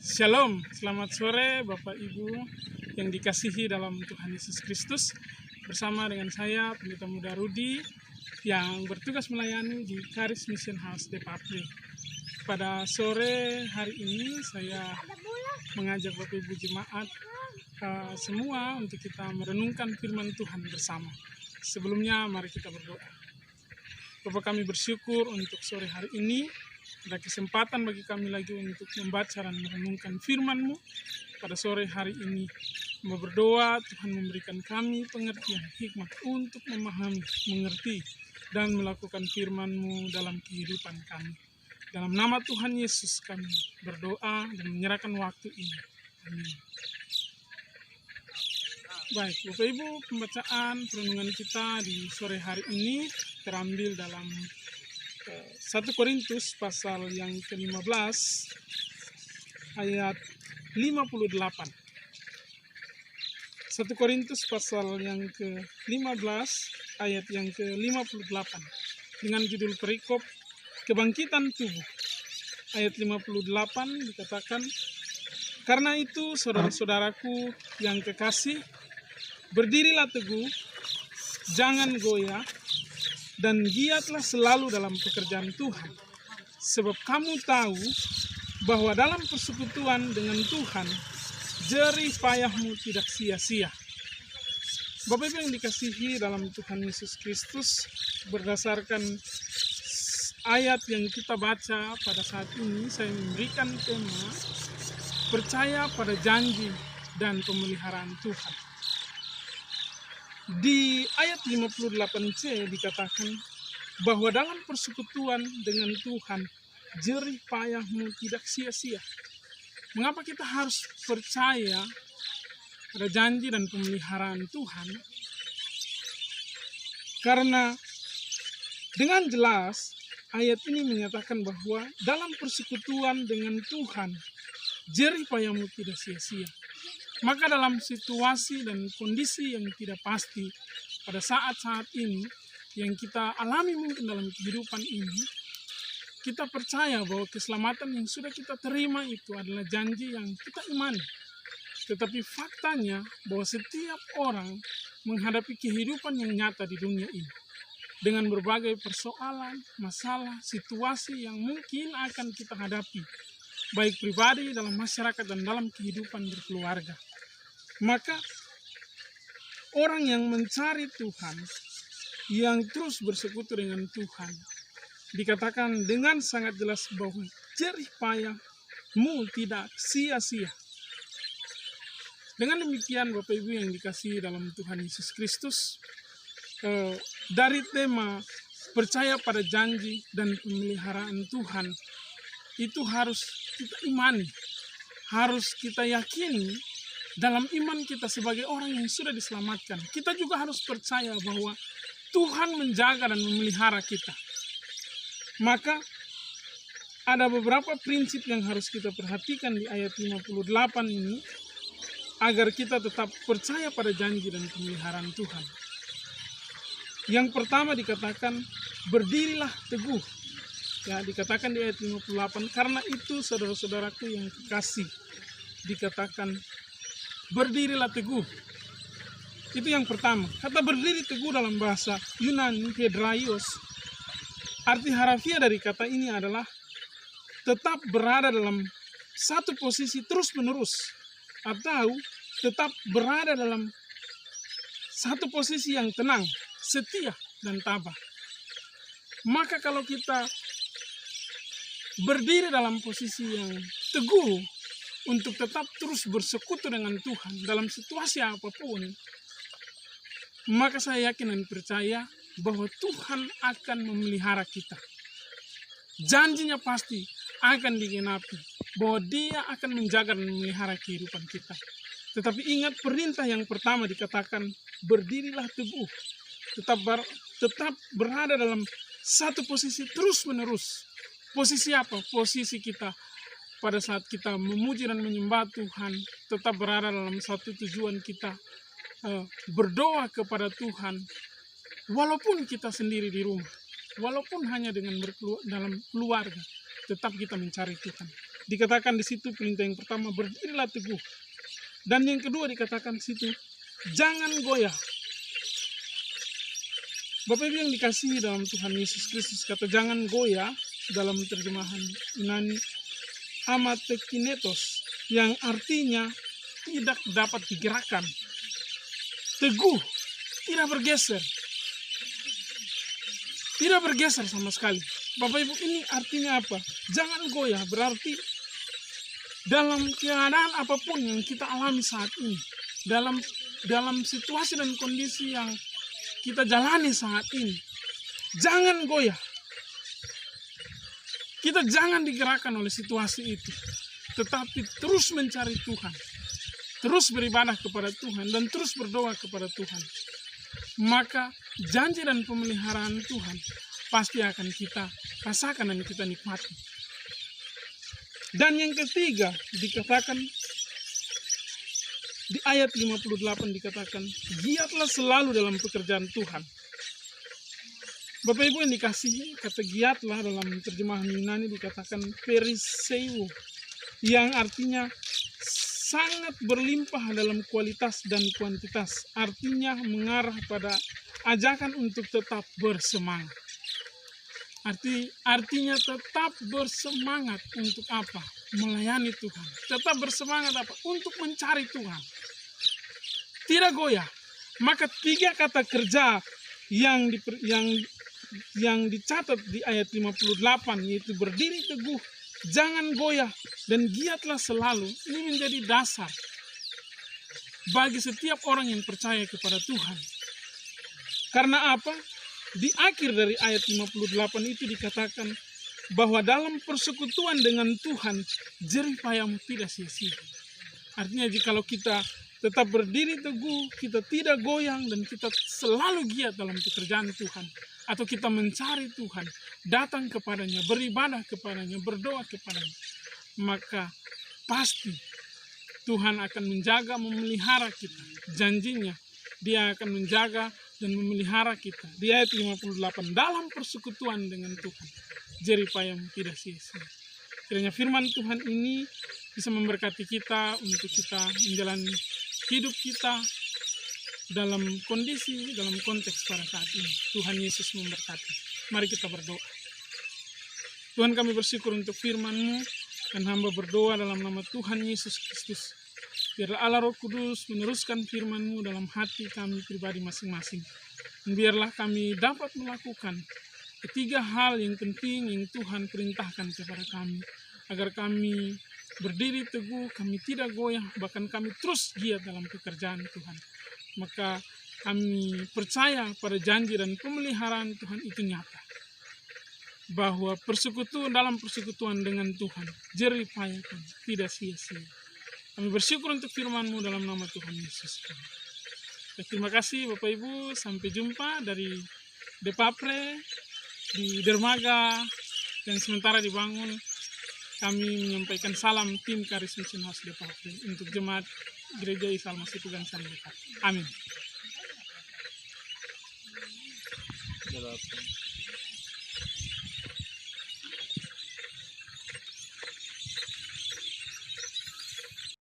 Shalom, selamat sore Bapak Ibu yang dikasihi dalam Tuhan Yesus Kristus. Bersama dengan saya, Pendeta Muda Rudi, yang bertugas melayani di Charis Mission House Depapri. Pada sore hari ini, saya mengajak Bapak Ibu Jemaat semua untuk kita merenungkan firman Tuhan bersama. Sebelumnya, mari kita berdoa. Bapak, kami bersyukur untuk sore hari ini. Ada kesempatan bagi kami lagi untuk membaca dan merenungkan firman-Mu pada sore hari ini. Mau berdoa, Tuhan memberikan kami pengertian, hikmat untuk memahami, mengerti, dan melakukan firman-Mu dalam kehidupan kami. Dalam nama Tuhan Yesus kami berdoa dan menyerahkan waktu ini. Amin. Baik, Bapak Ibu, pembacaan perenungan kita di sore hari ini terambil dalam 1 Korintus pasal yang ke-15 ayat 58. 1 Korintus pasal yang ke-15 ayat yang ke-58 dengan judul perikop kebangkitan tubuh. Ayat 58 dikatakan, "Karena itu saudara-saudaraku yang kekasih, berdirilah teguh, jangan goyah, dan giatlah selalu dalam pekerjaan Tuhan. Sebab kamu tahu bahwa dalam persekutuan dengan Tuhan, jerih payahmu tidak sia-sia." Bapak Ibu yang dikasihi dalam Tuhan Yesus Kristus, berdasarkan ayat yang kita baca pada saat ini, saya memberikan tema percaya pada janji dan pemeliharaan Tuhan. Di ayat 58c dikatakan bahwa dalam persekutuan dengan Tuhan, jerih payahmu tidak sia-sia. Mengapa kita harus percaya pada janji dan pemeliharaan Tuhan? Karena dengan jelas ayat ini menyatakan bahwa dalam persekutuan dengan Tuhan, jerih payahmu tidak sia-sia. Maka dalam situasi dan kondisi yang tidak pasti pada saat-saat ini yang kita alami mungkin dalam kehidupan ini, kita percaya bahwa keselamatan yang sudah kita terima itu adalah janji yang kita imani. Tetapi faktanya bahwa setiap orang menghadapi kehidupan yang nyata di dunia ini dengan berbagai persoalan, masalah, situasi yang mungkin akan kita hadapi, baik pribadi, dalam masyarakat, dan dalam kehidupan berkeluarga. Maka orang yang mencari Tuhan, yang terus bersekutu dengan Tuhan, dikatakan dengan sangat jelas bahwa jerih payahmu tidak sia-sia. Dengan demikian Bapak Ibu yang dikasihi dalam Tuhan Yesus Kristus, dari tema percaya pada janji dan pemeliharaan Tuhan, itu harus kita imani, harus kita yakini. Dalam iman kita sebagai orang yang sudah diselamatkan, kita juga harus percaya bahwa Tuhan menjaga dan memelihara kita. Maka ada beberapa prinsip yang harus kita perhatikan di ayat 58 ini agar kita tetap percaya pada janji dan pemeliharaan Tuhan. Yang pertama dikatakan, berdirilah teguh. Ya, dikatakan di ayat 58, karena itu saudara-saudaraku yang kekasih, dikatakan berdirilah teguh. Itu yang pertama. Kata berdiri teguh dalam bahasa Yunani, hedraios, arti harafiah dari kata ini adalah tetap berada dalam satu posisi terus-menerus, atau tetap berada dalam satu posisi yang tenang, setia, dan tabah. Maka kalau kita berdiri dalam posisi yang teguh untuk tetap terus bersekutu dengan Tuhan dalam situasi apapun, maka saya yakin dan percaya bahwa Tuhan akan memelihara kita. Janjinya pasti akan digenapi, bahwa Dia akan menjaga dan memelihara kehidupan kita. Tetapi ingat, perintah yang pertama dikatakan, berdirilah teguh. Tetap berada dalam satu posisi terus-menerus. Posisi apa? Posisi kita pada saat kita memuji dan menyembah Tuhan, tetap berada dalam satu tujuan kita, berdoa kepada Tuhan, walaupun kita sendiri di rumah, walaupun hanya dengan dalam keluarga, tetap kita mencari Tuhan. dikatakan di situ perintah yang pertama, berdirilah teguh. Dan yang kedua dikatakan di situ, jangan goyah. Bapak Ibu yang dikasihi dalam Tuhan Yesus Kristus, kata jangan goyah dalam terjemahan Yunani amatekinetos, yang artinya tidak dapat digerakkan. Teguh, tidak bergeser. Tidak bergeser sama sekali. Bapak Ibu, ini artinya apa? Jangan goyah, berarti dalam keadaan apapun yang kita alami saat ini, dalam situasi dan kondisi yang kita jalani saat ini, jangan goyah. Kita jangan digerakkan oleh situasi itu, tetapi terus mencari Tuhan, terus beribadah kepada Tuhan, dan terus berdoa kepada Tuhan. Maka janji dan pemeliharaan Tuhan pasti akan kita rasakan dan kita nikmati. Dan yang ketiga dikatakan di ayat 58, dikatakan giatlah selalu dalam pekerjaan Tuhan. Bapak Ibu yang dikasihi, kata giatlah dalam terjemahan Yunani dikatakan periseu, yang artinya sangat berlimpah dalam kualitas dan kuantitas. Artinya mengarah pada ajakan untuk tetap bersemangat. Artinya tetap bersemangat untuk apa? Melayani Tuhan. Tetap bersemangat apa? Untuk mencari Tuhan. Tidak goyah. Maka 3 kata kerja yang dicatat di ayat 58, yaitu berdiri teguh, jangan goyah, dan giatlah selalu, ini menjadi dasar bagi setiap orang yang percaya kepada Tuhan. Karena apa? Di akhir dari ayat 58 itu dikatakan bahwa dalam persekutuan dengan Tuhan, jerih payahmu tidak sia-sia. Artinya jikalau kita tetap berdiri teguh, kita tidak goyang, dan kita selalu giat dalam pekerjaan Tuhan, atau kita mencari Tuhan, datang kepadanya, beribadah kepadanya, berdoa kepadanya, maka pasti Tuhan akan menjaga, memelihara kita. Janjinya, Dia akan menjaga dan memelihara kita. Di ayat 58, dalam persekutuan dengan Tuhan, jerih payahmu tidak sia-sia. Kiranya firman Tuhan ini bisa memberkati kita untuk kita menjalani hidup kita dalam kondisi, dalam konteks pada saat ini. Tuhan Yesus memberkati. Mari kita berdoa. Tuhan, kami bersyukur untuk firman-Mu, dan hamba berdoa dalam nama Tuhan Yesus Kristus. Biarlah Allah Roh Kudus meneruskan firman-Mu dalam hati kami pribadi masing-masing. Dan biarlah kami dapat melakukan ketiga hal yang penting yang Tuhan perintahkan kepada kami, agar kami berdiri teguh, kami tidak goyah, bahkan kami terus giat dalam pekerjaan Tuhan. Maka kami percaya pada janji dan pemeliharaan Tuhan itu nyata, bahwa dalam persekutuan dengan Tuhan, jerih payah kami tidak sia-sia. Kami bersyukur untuk firman-Mu dalam nama Tuhan Yesus. Terima kasih Bapak Ibu, sampai jumpa dari Depapre di Dermaga yang sementara dibangun. Kami menyampaikan salam tim Karis Mission House Depapre untuk jemaat Gereja Isa Almasih Tuhan San Depapre. Amin.